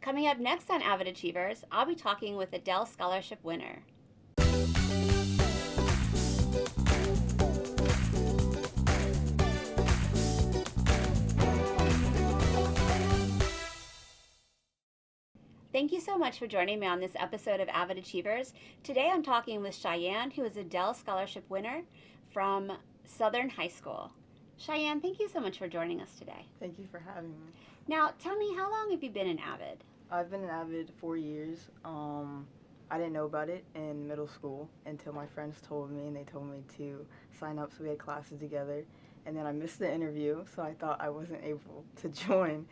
Coming up next on AVID Achievers, I'll be talking with a Dell Scholarship winner. Thank you so much for joining me on this episode of AVID Achievers. Today I'm talking with Cheyenne, who is a Dell Scholarship winner from Southern High School. Cheyenne, thank you so much for joining us today. Thank you for having me. Now, tell me, how long have you been an AVID? I've been an AVID 4 years. I didn't know about it in middle school until my friends told me, and they told me to sign up, so we had classes together. And then I missed the interview, so I thought I wasn't able to join.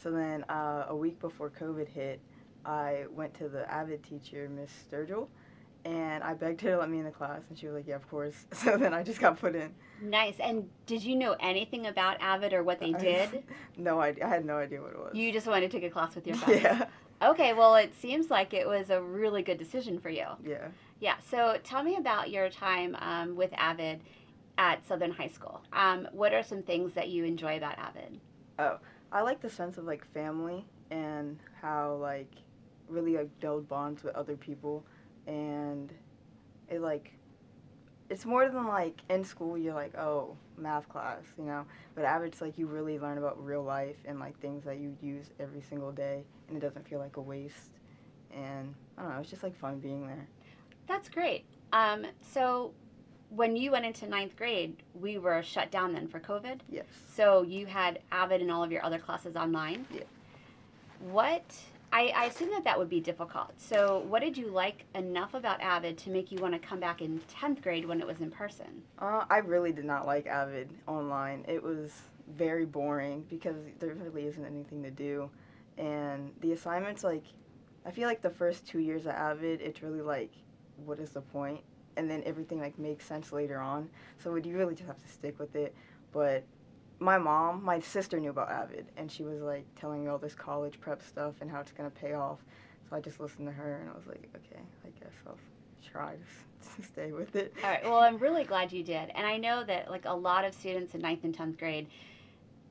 So then a week before COVID hit, I went to the AVID teacher, Miss Sturgill, and I begged her to let me in the class, and she was like, yeah, of course. So then I just got put in. Nice. And did you know anything about AVID or what they did? No idea. I had no idea what it was. You just wanted to take a class with your friends? Yeah. Okay, well, it seems like it was a really good decision for you. Yeah. Yeah, so tell me about your time with AVID at Southern High School. What are some things that you enjoy about AVID? Oh, I like the sense of, like, family and how, like, really, like, build bonds with other people. And it, like, it's more than, like, in school you're like, oh, math class, you know. But AVID's like you really learn about real life and, like, things that you use every single day, and it doesn't feel like a waste. And I don't know, it's just, like, fun being there. That's great. So when you went into 9th grade, we were shut down then for COVID? Yes. So you had AVID and all of your other classes online? Yeah. I assume that would be difficult. So what did you like enough about AVID to make you want to come back in 10th grade when it was in person? I really did not like AVID online. It was very boring because there really isn't anything to do. And the assignments, like, I feel like the first 2 years at AVID, it's really like, what is the point? And then everything, like, makes sense later on. So you really just have to stick with it. But my sister knew about AVID, and she was, like, telling me all this college prep stuff and how it's going to pay off. So I just listened to her, and I was like, okay, I guess I'll try to stay with it. All right, well, I'm really glad you did. And I know that, like, a lot of students in 9th and 10th grade,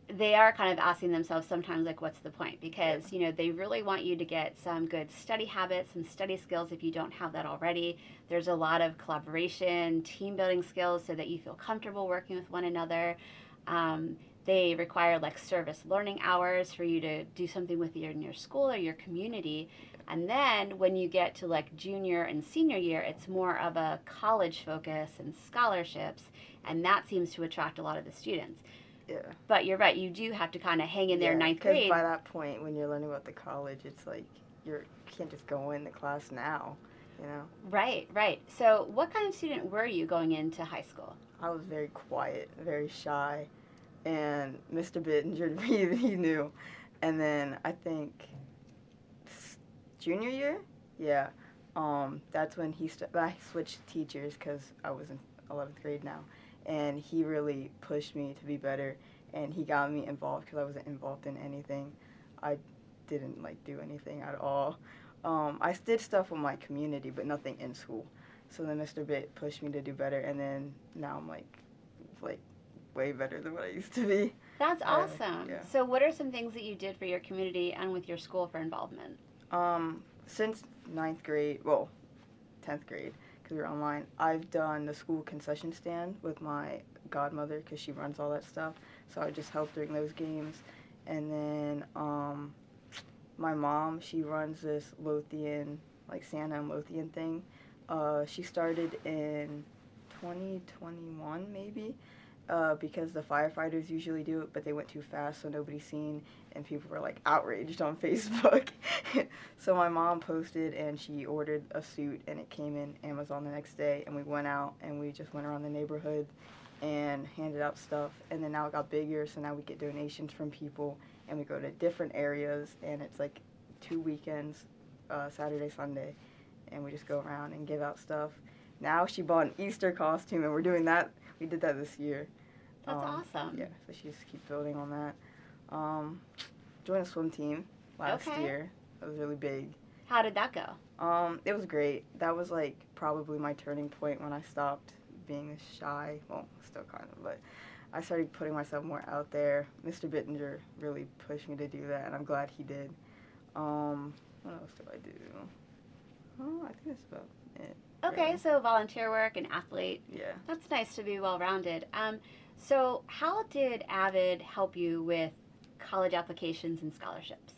they are kind of asking themselves sometimes, like, what's the point? Because, you know, they really want you to get some good study habits, some study skills if you don't have that already. There's a lot of collaboration, team building skills so that you feel comfortable working with one another. They require, like, service learning hours for you to do something with in your school or your community. And then when you get to, like, junior and senior year, it's more of a college focus and scholarships, and that seems to attract a lot of the students. Yeah. But you're right, you do have to kind of hang in there 9th grade. Because by that point, when you're learning about the college, it's like you can't just go in the class now, you know? Right, right. So what kind of student were you going into high school? I was very quiet, very shy, and Mr. Bittinger, he knew. And then I think junior year, yeah, that's when I switched teachers because I was in 11th grade now. And he really pushed me to be better, and he got me involved because I wasn't involved in anything. I didn't, like, do anything at all. I did stuff with my community, but nothing in school. So then Mr. Bitt pushed me to do better, and then now I'm, like way better than what I used to be. That's awesome. Yeah. So what are some things that you did for your community and with your school for involvement? Since 9th grade, well, 10th grade, because we were online, I've done the school concession stand with my godmother because she runs all that stuff. So I just helped during those games. And then my mom, she runs this Lothian, like Santa and Lothian thing. She started in 2021 maybe because the firefighters usually do it, but they went too fast so nobody's seen, and people were, like, outraged on Facebook. So my mom posted, and she ordered a suit, and it came in Amazon the next day, and we went out and we just went around the neighborhood and handed out stuff. And then now it got bigger, so now we get donations from people, and we go to different areas, and it's like 2 weekends, Saturday, Sunday, and we just go around and give out stuff. Now she bought an Easter costume, and we're doing that. We did that this year. That's awesome. Yeah, so she just keeps building on that. Joined a swim team last year. That was really big. How did that go? It was great. That was, like, probably my turning point when I stopped being shy. Well, still kind of, but I started putting myself more out there. Mr. Bittinger really pushed me to do that, and I'm glad he did. What else do I do? Oh, I think that's about it. Okay, really. so volunteer work and athlete. Yeah. That's nice to be well-rounded. So how did AVID help you with college applications and scholarships?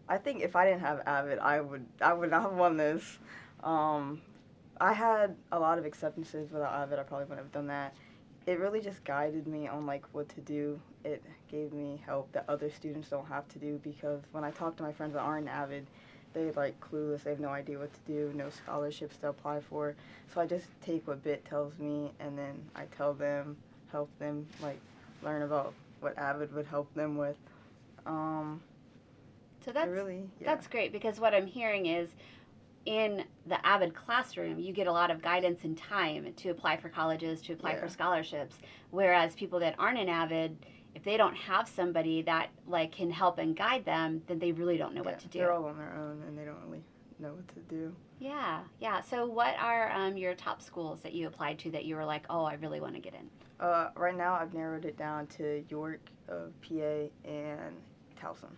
I think if I didn't have Avid, I would not have won this. Um, I had a lot of acceptances without Avid. I probably wouldn't have done that. It really just guided me on like what to do. It gave me help that other students don't have to do, because when I talk to my friends that aren't Avid, they like clueless. They have no idea what to do, no scholarships to apply for. So I just take what BIT tells me, and then I tell them, help them like learn about what Avid would help them with. Um, So I really, yeah, that's great, because what I'm hearing is in the AVID classroom, you get a lot of guidance and time to apply for colleges, to apply for yeah. scholarships. Whereas people that aren't in AVID, if they don't have somebody that like can help and guide them, then they really don't know Yeah, what to do. they're all on their own and they don't really know what to do. Yeah, yeah. So what are your top schools that you applied to that you were like, oh, I really want to get in? Right now, I've narrowed it down to York, PA, and Towson.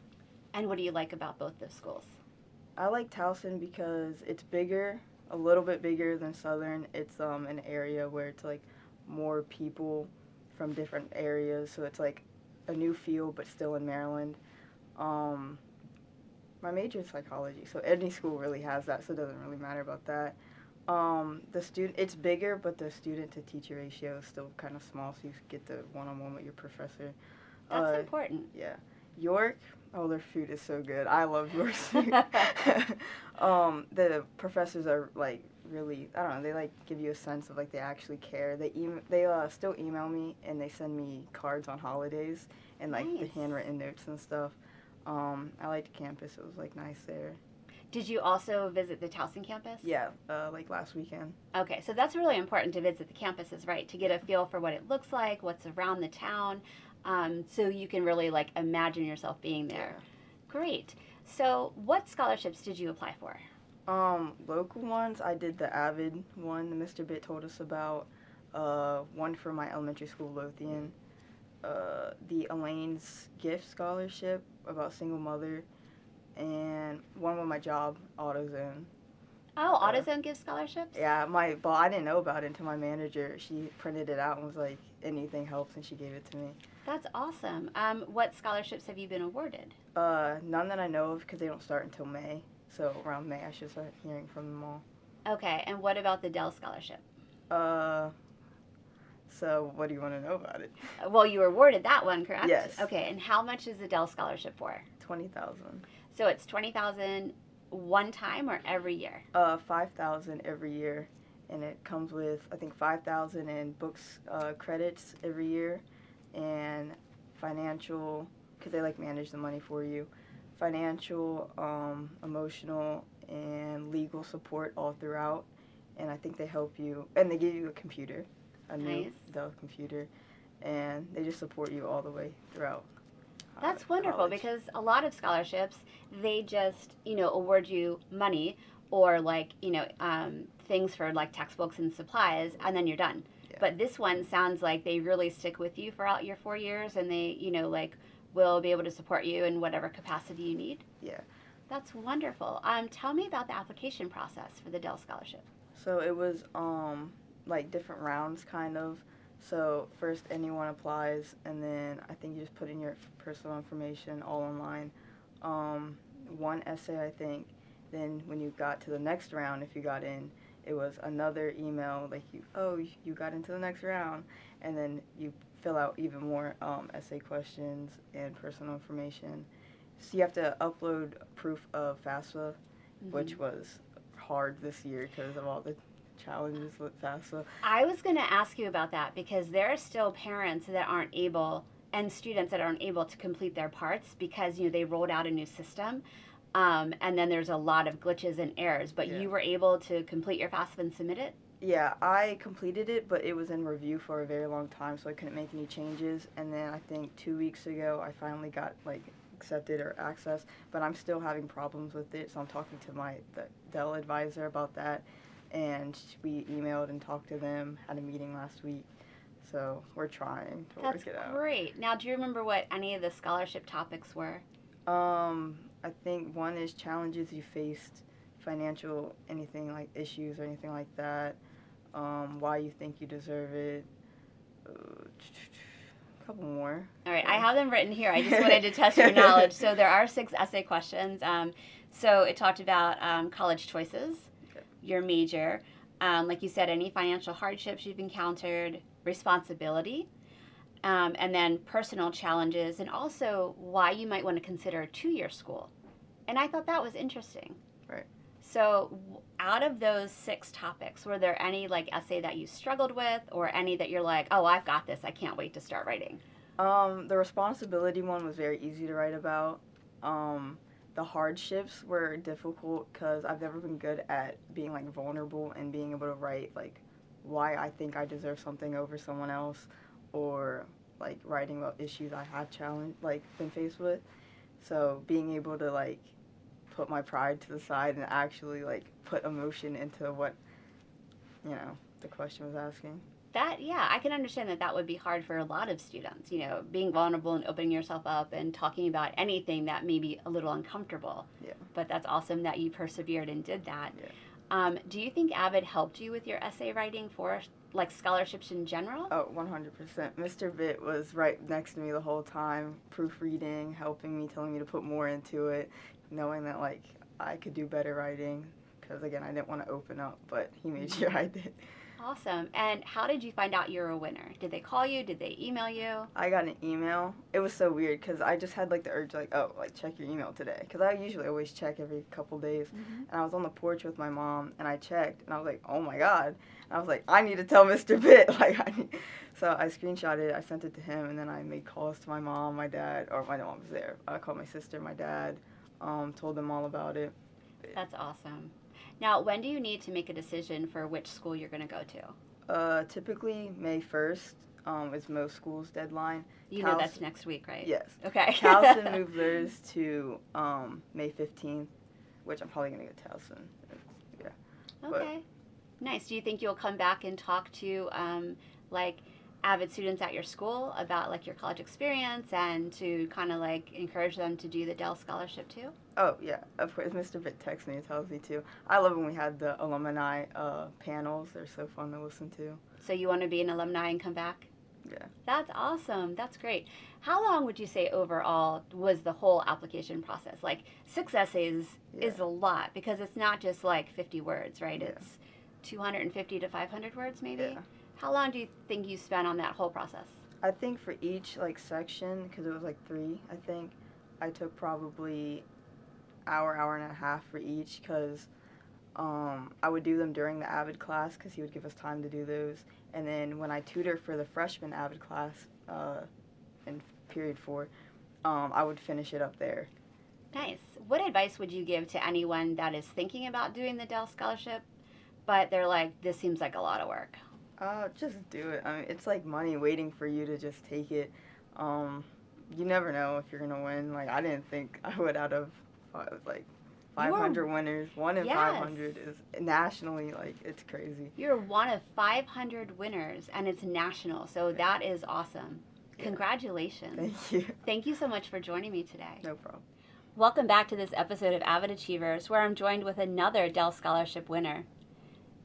And what do you like about both those schools? I like Towson because it's bigger, a little bit bigger than Southern. It's an area where it's like more people from different areas, so it's like a new field, but still in Maryland. Um, my major is psychology, so any school really has that, so it doesn't really matter about that. It's bigger, but the student to teacher ratio is still kind of small, so you get the one-on-one with your professor. That's important. Yeah. York, oh, their food is so good. I love York's food. The professors are like really, I don't know, they like give you a sense of like they actually care. They still email me and they send me cards on holidays and like the Nice. handwritten notes and stuff. I liked campus. It was like nice there. Did you also visit the Towson campus? Yeah, like last weekend. Okay, so that's really important to visit the campuses, right? To get a feel for what it looks like, what's around the town, so you can really like imagine yourself being there. Yeah. Great. So what scholarships did you apply for? Local ones, I did the AVID one that Mr. Bitt told us about. One for my elementary school, Lothian. The Elaine's gift scholarship about single mother, and one with my job, AutoZone. Oh, AutoZone gives scholarships? Yeah, I didn't know about it until my manager, she printed it out and was like, anything helps, and she gave it to me. That's awesome. What scholarships have you been awarded? None that I know of, because they don't start until May. So around May, I should start hearing from them all. Okay, and what about the Dell Scholarship? So what do you want to know about it? Well, you were awarded that one, correct? Yes. Okay, and how much is the Dell Scholarship for? 20,000. So it's 20,000 one time or every year? 5,000 every year, and it comes with I think 5,000 in books credits every year, and financial, because they like manage the money for you, financial, emotional, and legal support all throughout, and I think they help you, and they give you a computer, a new Nice. Dell computer, and they just support you all the way throughout. That's wonderful, college. because a lot of scholarships, they just, award you money or like, things for like textbooks and supplies, and then you're done. Yeah. But this one sounds like they really stick with you throughout your 4 years, and they, like will be able to support you in whatever capacity you need. Yeah. That's wonderful. Tell me about the application process for the Dell Scholarship. So it was like different rounds kind of. So first anyone applies, and then I think you just put in your personal information all online. One essay, I think. Then when you got to the next round, if you got in, it was another email like you got into the next round, and then you fill out even more essay questions and personal information. So you have to upload proof of FAFSA, which was hard this year because of all the challenges with FAFSA. I was going to ask you about that, because there are still parents that aren't able, and students that aren't able to complete their parts because they rolled out a new system, and then there's a lot of glitches and errors. But Yeah. you were able to complete your FAFSA and submit it. Yeah, I completed it, but it was in review for a very long time, so I couldn't make any changes. And then I think 2 weeks ago, I finally got accepted or access, but I'm still having problems with it. So I'm talking to the Dell advisor about that. And we emailed and talked to them, had a meeting last week, so we're trying to That's work it out. great. Now, do you remember what any of the scholarship topics were? I I think one is challenges you faced, financial, anything like issues or anything like that. Why you think you deserve it. A couple more. All right, I have them written here. I just wanted to test your knowledge. So there are 6 essay questions. So it talked about college choices, your major, like you said, any financial hardships you've encountered, responsibility, and then personal challenges, and also why you might want to consider a 2-year school. And I thought that was interesting. Right. So out of those 6 topics, were there any like essay that you struggled with, or any that you're like, oh, I've got this, I can't wait to start writing? The responsibility one was very easy to write about. The hardships were difficult because I've never been good at being like vulnerable and being able to write like why I think I deserve something over someone else, or like writing about issues I have been faced with. So being able to like put my pride to the side and actually like put emotion into what the question was asking. That, yeah, I can understand that would be hard for a lot of students, being vulnerable and opening yourself up and talking about anything that may be a little uncomfortable. Yeah. But that's awesome that you persevered and did that. Yeah. Do you think AVID helped you with your essay writing for like scholarships in general? Oh, 100%. Mr. Vitt was right next to me the whole time, proofreading, helping me, telling me to put more into it, knowing that like I could do better writing, because again, I didn't want to open up, but he made sure I did. Awesome. And how did you find out you were a winner? Did they call you? Did they email you? I got an email. It was so weird because I just had like the urge check your email today, because I usually always check every couple days. Mm-hmm. And I was on the porch with my mom and I checked and I was like, oh my god. And I was like, I need to tell Mr. Vitt. So I screenshotted it, I sent it to him, and then I made calls to my mom, my dad, or my mom was there. I called my sister, my dad, told them all about it. That's awesome. Now, when do you need to make a decision for which school you're going to go to? Typically May 1st is most schools' deadline. You know that's next week, right? Yes. Okay. Towson moved theirs to May 15th, which I'm probably going to get Towson. Yeah. Okay. Nice. Do you think you'll come back and talk to like AVID students at your school about like your college experience and to kind of like encourage them to do the Dell Scholarship too? Oh, yeah, of course. Mr. Vitt texts me and tells me to. I love when we had the alumni panels. They're so fun to listen to. So you want to be an alumni and come back? Yeah. That's awesome. That's great. How long would you say overall was the whole application process? Like 6 essays is a lot, because it's not just like 50 words, right? Yeah. It's 250 to 500 words maybe? Yeah. How long do you think you spent on that whole process? I think for each like section, because it was like 3, I think, I took probably hour and a half for each, because I would do them during the AVID class because he would give us time to do those. And then when I tutor for the freshman AVID class in period 4, I would finish it up there. Nice. What advice would you give to anyone that is thinking about doing the Dell Scholarship, but they're like, this seems like a lot of work? Just do it. I mean, it's like money waiting for you to just take it. You never know if you're going to win. Like, I didn't think I would out of, 500 winners. 1 in 500 is nationally, like, it's crazy. You're one of 500 winners, and it's national, so that is awesome. Yeah. Congratulations. Thank you. Thank you so much for joining me today. No problem. Welcome back to this episode of AVID Achievers, where I'm joined with another Dell Scholarship winner.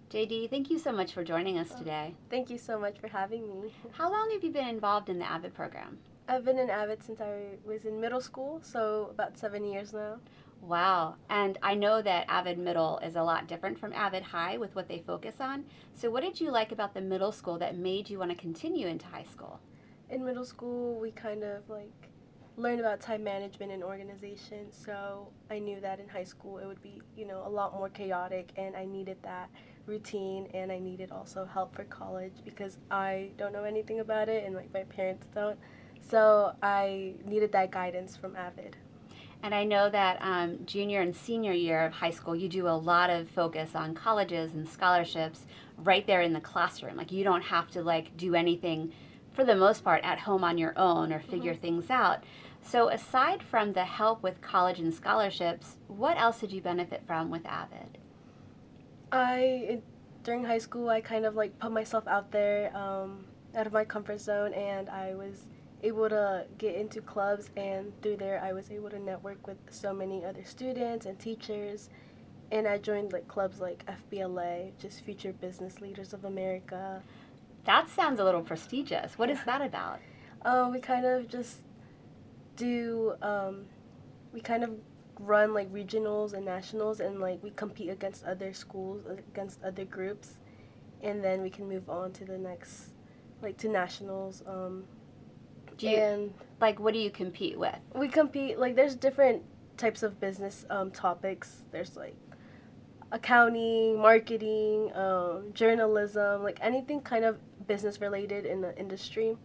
JD, thank you so much for joining us today. Thank you so much for having me. How long have you been involved in the AVID program? I've been in AVID since I was in middle school, so about 7 years now. Wow. And I know that AVID Middle is a lot different from AVID High with what they focus on. So what did you like about the middle school that made you want to continue into high school? In middle school, we kind of learned about time management and organization, so I knew that in high school it would be, a lot more chaotic, and I needed that routine, and I needed also help for college because I don't know anything about it, and my parents don't. So I needed that guidance from AVID. And I know that junior and senior year of high school, you do a lot of focus on colleges and scholarships right there in the classroom. Like, you don't have to do anything for the most part at home on your own or figure things out. So aside from the help with college and scholarships, what else did you benefit from with AVID? During high school, I kind of put myself out there, out of my comfort zone, and I was able to get into clubs, and through there I was able to network with so many other students and teachers. And I joined like clubs like FBLA, just Future Business Leaders of America. That sounds a little prestigious. What is that about? We kind of just do, we kind of run like regionals and nationals, and like we compete against other schools, against other groups, and then we can move on to the next, like to nationals. And like, what do you compete with? we compete, like there's different types of business topics. There's like accounting, marketing, journalism, like anything kind of business related in the industry.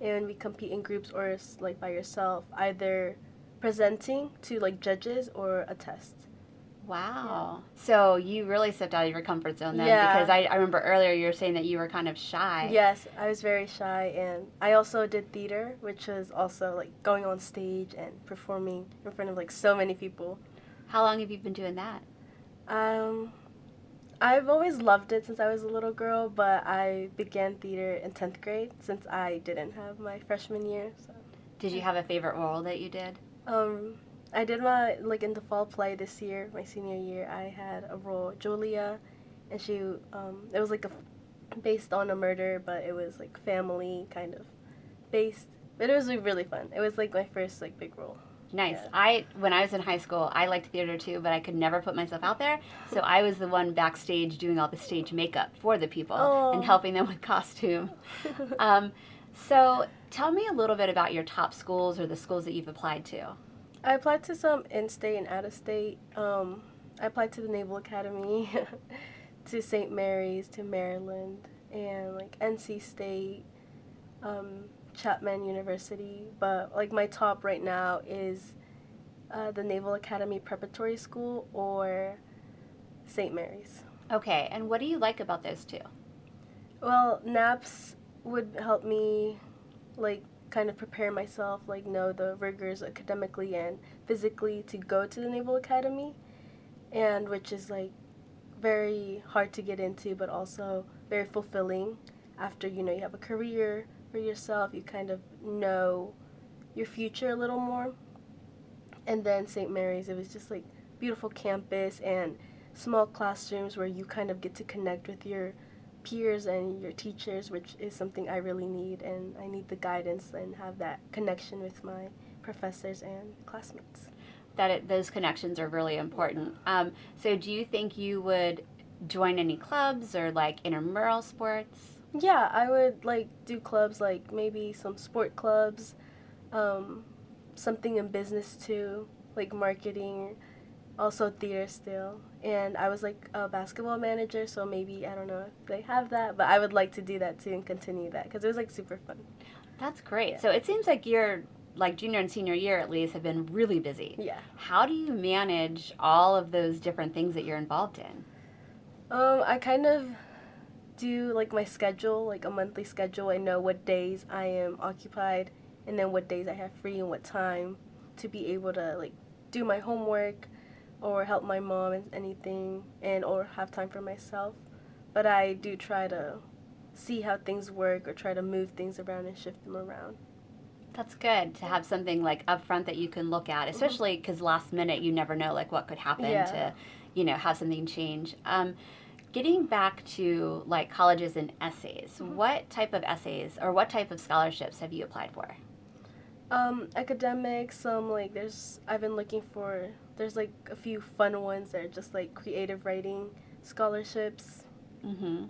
And we compete in groups or like by yourself, either presenting to like judges or a test. Wow. So you really stepped out of your comfort zone then, Yeah. because I remember earlier you were saying that you were kind of shy. Yes, I was very shy, and I also did theater, which was also like going on stage and performing in front of like so many people. How long have you been doing that? I've always loved it since I was a little girl, but I began theater in 10th grade since I didn't have my freshman year. So. Did you have a favorite role that you did? I did my, like in the fall play this year, my senior year, I had a role, Julia, and she, it was like based on a murder, but it was like family kind of based, but it was like, really fun. It was like my first like big role. Nice. Yeah. When I was in high school, I liked theater too, but I could never put myself out there. So I was the one backstage doing all the stage makeup for the people and helping them with costume. So tell me a little bit about your top schools or the schools that you've applied to. I applied to some in-state and out-of-state. I applied to the Naval Academy, to St. Mary's, to Maryland, and like NC State, Chapman University. But like my top right now is the Naval Academy Preparatory School or St. Mary's. Okay, and what do you like about those two? Well, NAPS would help me like kind of prepare myself, like know the rigors academically and physically to go to the Naval Academy, and which is like very hard to get into, but also very fulfilling after, you know, you have a career for yourself, you kind of know your future a little more. And then St. Mary's, it was just like beautiful campus and small classrooms where you kind of get to connect with your peers and your teachers, which is something I really need, and I need the guidance and have that connection with my professors and classmates. Those connections are really important. So do you think you would join any clubs or like intramural sports? Yeah, I would like do clubs, like maybe some sport clubs, something in business too, like marketing, also theater still. And I was like a basketball manager, so maybe, I don't know if they have that, but I would like to do that too and continue that because it was like super fun. That's great. Yeah. So it seems like your like junior and senior year at least have been really busy. Yeah. How do you manage all of those different things that you're involved in? I kind of do like my schedule, like a monthly schedule. I know what days I am occupied and then what days I have free and what time to be able to like do my homework or help my mom in anything, and or have time for myself. But I do try to see how things work or try to move things around and shift them around. That's good to have something like up front that you can look at, especially because last minute you never know like what could happen to, you know, have something change. Getting back to like colleges and essays, what type of essays or what type of scholarships have you applied for? Academics, like I've been looking for, there's like a few fun ones that are just like creative writing scholarships. Mm-hmm.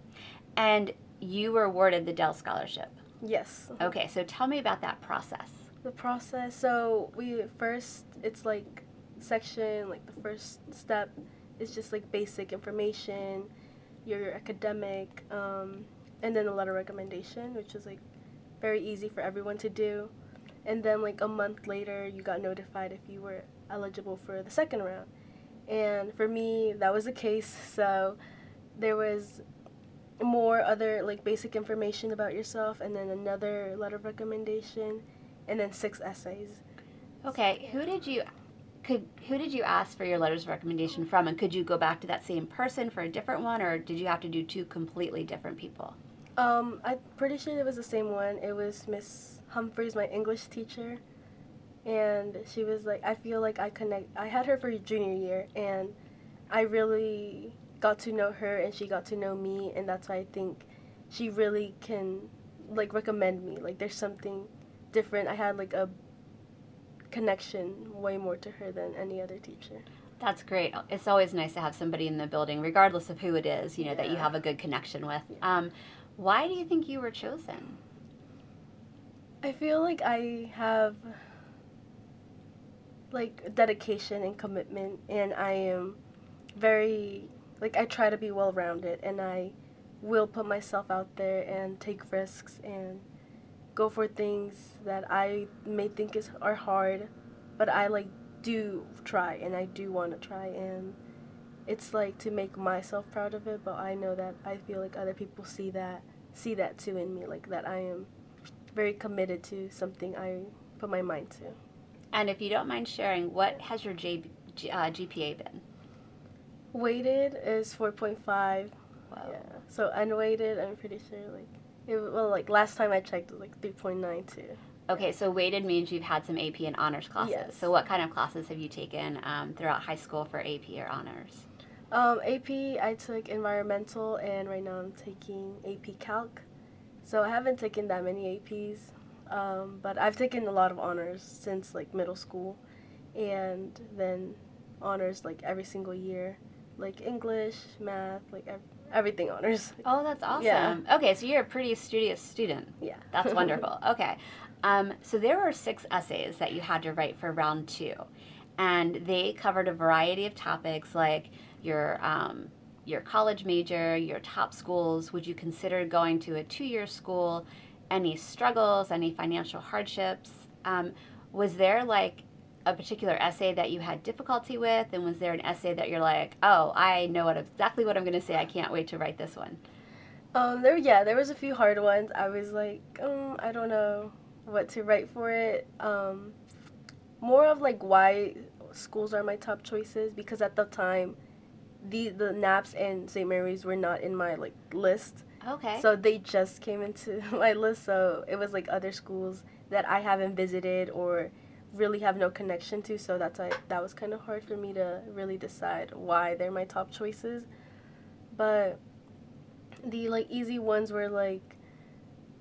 And you were awarded the Dell Scholarship. Yes. Okay, so tell me about that process. The process, so it's like section, like the first step is just like basic information, your academic, and then a letter of recommendation, which is like very easy for everyone to do. And then like a month later, you got notified if you were eligible for the second round. And for me, that was the case. So there was more other like basic information about yourself, and then another letter of recommendation, and then 6 essays. Okay, who did you ask for your letters of recommendation from, and could you go back to that same person for a different one, or did you have to do 2 completely different people? I'm pretty sure it was the same one. It was Miss Humphreys, my English teacher, and she was like, I feel like I had her for junior year, and I really got to know her, and she got to know me, and that's why I think she really can, like, recommend me. Like, there's something different. I had, like, a connection way more to her than any other teacher. That's great. It's always nice to have somebody in the building, regardless of who it is, you know, that you Yeah. have a good connection with. Yeah. Why do you think you were chosen? I feel like I have, like, dedication and commitment, and I am very, like, I try to be well-rounded, and I will put myself out there and take risks and go for things that I may think are hard, but I, like, do try, and I do want to try, and it's, like, to make myself proud of it, but I know that I feel like other people see that too in me, like, that I am very committed to something I put my mind to. And if you don't mind sharing, what has your GPA been? Weighted is 4.5. Wow. Yeah. So unweighted, I'm pretty sure, like last time I checked, it was like 3.92. Okay, so weighted means you've had some AP and honors classes. Yes. So what kind of classes have you taken throughout high school for AP or honors? AP, I took environmental, and right now I'm taking AP Calc. So I haven't taken that many APs, but I've taken a lot of honors since, like, middle school, and then honors, like, every single year, like English, math, like everything honors. Oh, that's awesome. Yeah. Okay, so you're a pretty studious student. Yeah. That's wonderful. Okay. So there were 6 essays that you had to write for round 2, and they covered a variety of topics like your college major, your top schools. Would you consider going to a 2-year school? Any struggles, any financial hardships? Was there, like, a particular essay that you had difficulty with, and was there an essay that you're like, oh, I know exactly what I'm going to say, I can't wait to write this one? There was a few hard ones. I was like, I don't know what to write for it. More of, like, why schools are my top choices, because at the time, the NAPS and St. Mary's were not in my, like, list. Okay. So they just came into my list, so it was, like, other schools that I haven't visited or really have no connection to, so that was kind of hard for me to really decide why they're my top choices. But the, like, easy ones were, like,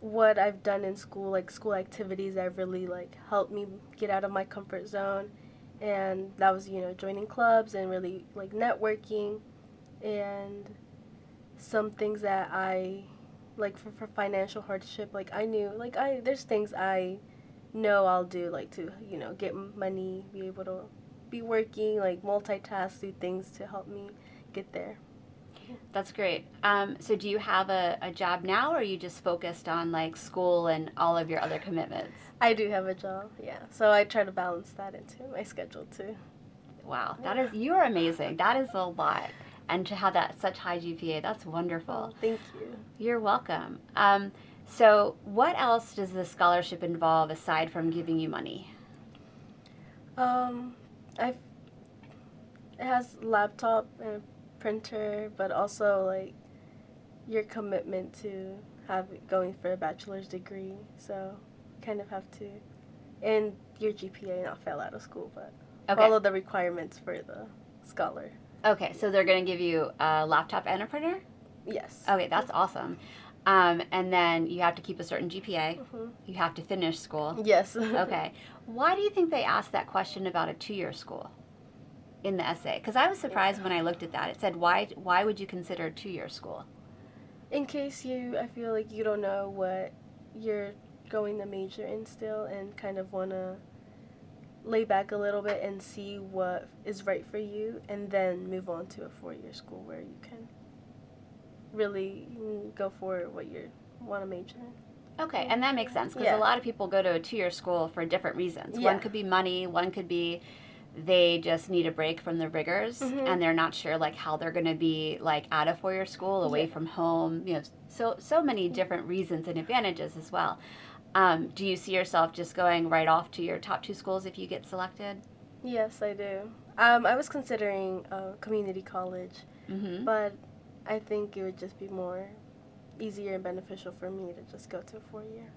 what I've done in school, like, school activities that really, like, helped me get out of my comfort zone, and that was, you know, joining clubs and really, like, networking, and some things that I, like, for financial hardship, like, I knew, like, there's things I know I'll do, like, to, you know, get money, be able to be working, like, multitask, do things to help me get there. That's great. So do you have a job now, or are you just focused on, like, school and all of your other commitments? I do have a job, yeah. So I try to balance that into my schedule, too. Wow, you're amazing. That is a lot. And to have that such high GPA, that's wonderful. Oh, thank you. You're welcome. So what else does the scholarship involve aside from giving you money? It has laptop and printer, but also, like, your commitment to going for a bachelor's degree. So kind of have to, and your GPA, not fail out of school, but follow the requirements for the scholar. Okay, so they're going to give you a laptop and a printer? Yes. Okay, that's awesome. And then you have to keep a certain GPA. Mm-hmm. You have to finish school. Yes. Okay. Why do you think they asked that question about a 2-year school in the essay? Because I was surprised when I looked at that. It said, why would you consider a 2-year school? In case I feel like you don't know what you're going to major in still, and kind of want to lay back a little bit and see what is right for you, and then move on to a 4-year school where you can really go for what you want to major in. Okay, and that makes sense, because Yeah. a lot of people go to a 2-year school for different reasons. Yeah. One could be money, one could be they just need a break from the rigors, Mhm. and they're not sure, like, how they're going to be, like, at a 4-year school, away Yeah. from home, you know, so many different reasons and advantages as well. Do you see yourself just going right off to your top 2 schools if you get selected? Yes, I do. I was considering community college, Mm-hmm. but I think it would just be more easier and beneficial for me to just go to a 4-year.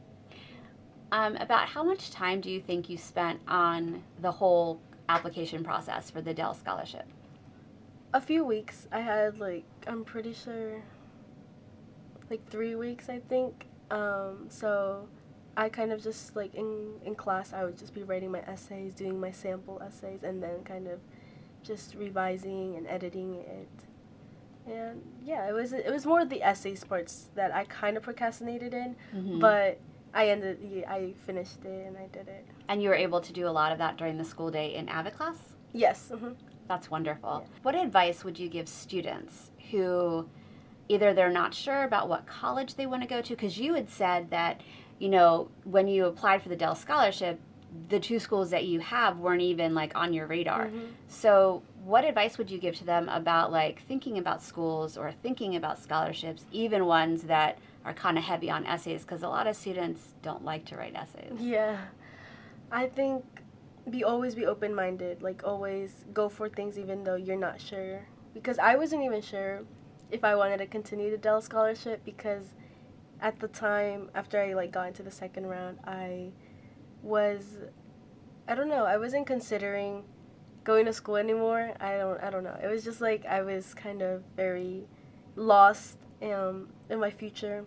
About how much time do you think you spent on the whole application process for the Dell Scholarship? A few weeks. I had I'm pretty sure 3 weeks, I think. So I kind of just in class I would just be writing my essays, doing my sample essays, and then kind of just revising and editing it. And yeah, it was more the essays parts that I kind of procrastinated in, but I finished it and I did it. And you were able to do a lot of that during the school day in AVID class? Yes. That's wonderful. Yeah. What advice would you give students who either they're not sure about what college they want to go to? Because you had said that, when you applied for the Dell Scholarship, the two schools that you have weren't even on your radar. So what advice would you give to them about thinking about schools or thinking about scholarships, even ones that are kind of heavy on essays? Because a lot of students don't like to write essays. Yeah. I think always be open-minded. Always go for things even though you're not sure. Because I wasn't even sure if I wanted to continue the Dell Scholarship, because at the time, after I got into the second round, I don't know, I wasn't considering going to school anymore. I don't know. It was just I was kind of very lost in my future.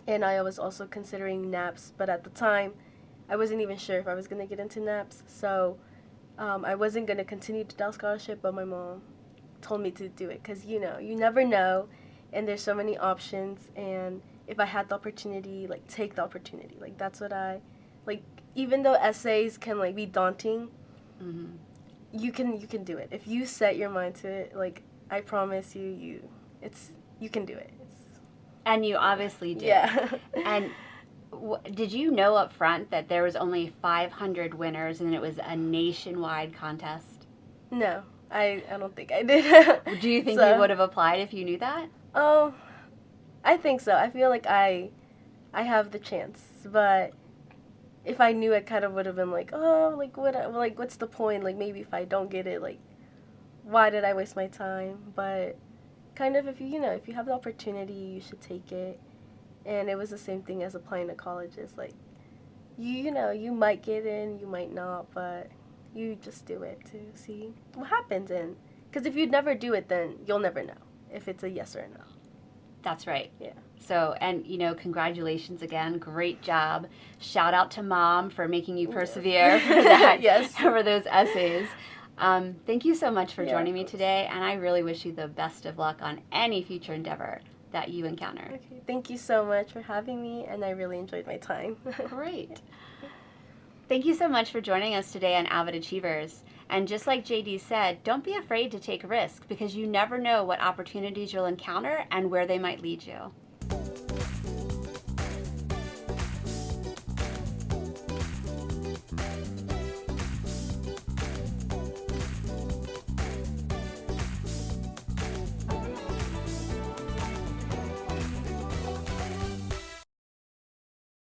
And I was also considering NAPS, but at the time, I wasn't even sure if I was going to get into NAPS. So I wasn't going to continue the Dell Scholarship, but my mom told me to do it because, you never know, and there's so many options. And if I had the opportunity, take the opportunity. That's what I, even though essays can, be daunting, you can do it. If you set your mind to it, I promise you can do it. And you obviously did. Yeah. And did you know up front that there was only 500 winners and it was a nationwide contest? No, I don't think I did. Do you think you would have applied if you knew that? Oh, I think so. I feel like I have the chance, but if I knew, I kind of would have been what's the point? Maybe if I don't get it, why did I waste my time? But kind of if you have the opportunity, you should take it. And it was the same thing as applying to colleges. You might get in, you might not, but you just do it to see what happens. And because if you never do it, then you'll never know if it's a yes or a no. That's right. Yeah. So, and congratulations again. Great job. Shout out to Mom for making you persevere for that, yes. for those essays. Thank you so much for joining me today, and I really wish you the best of luck on any future endeavor that you encounter. Okay. Thank you so much for having me, and I really enjoyed my time. Great. Thank you so much for joining us today on AVID Achievers. And just like JD said, don't be afraid to take a risk because you never know what opportunities you'll encounter and where they might lead you.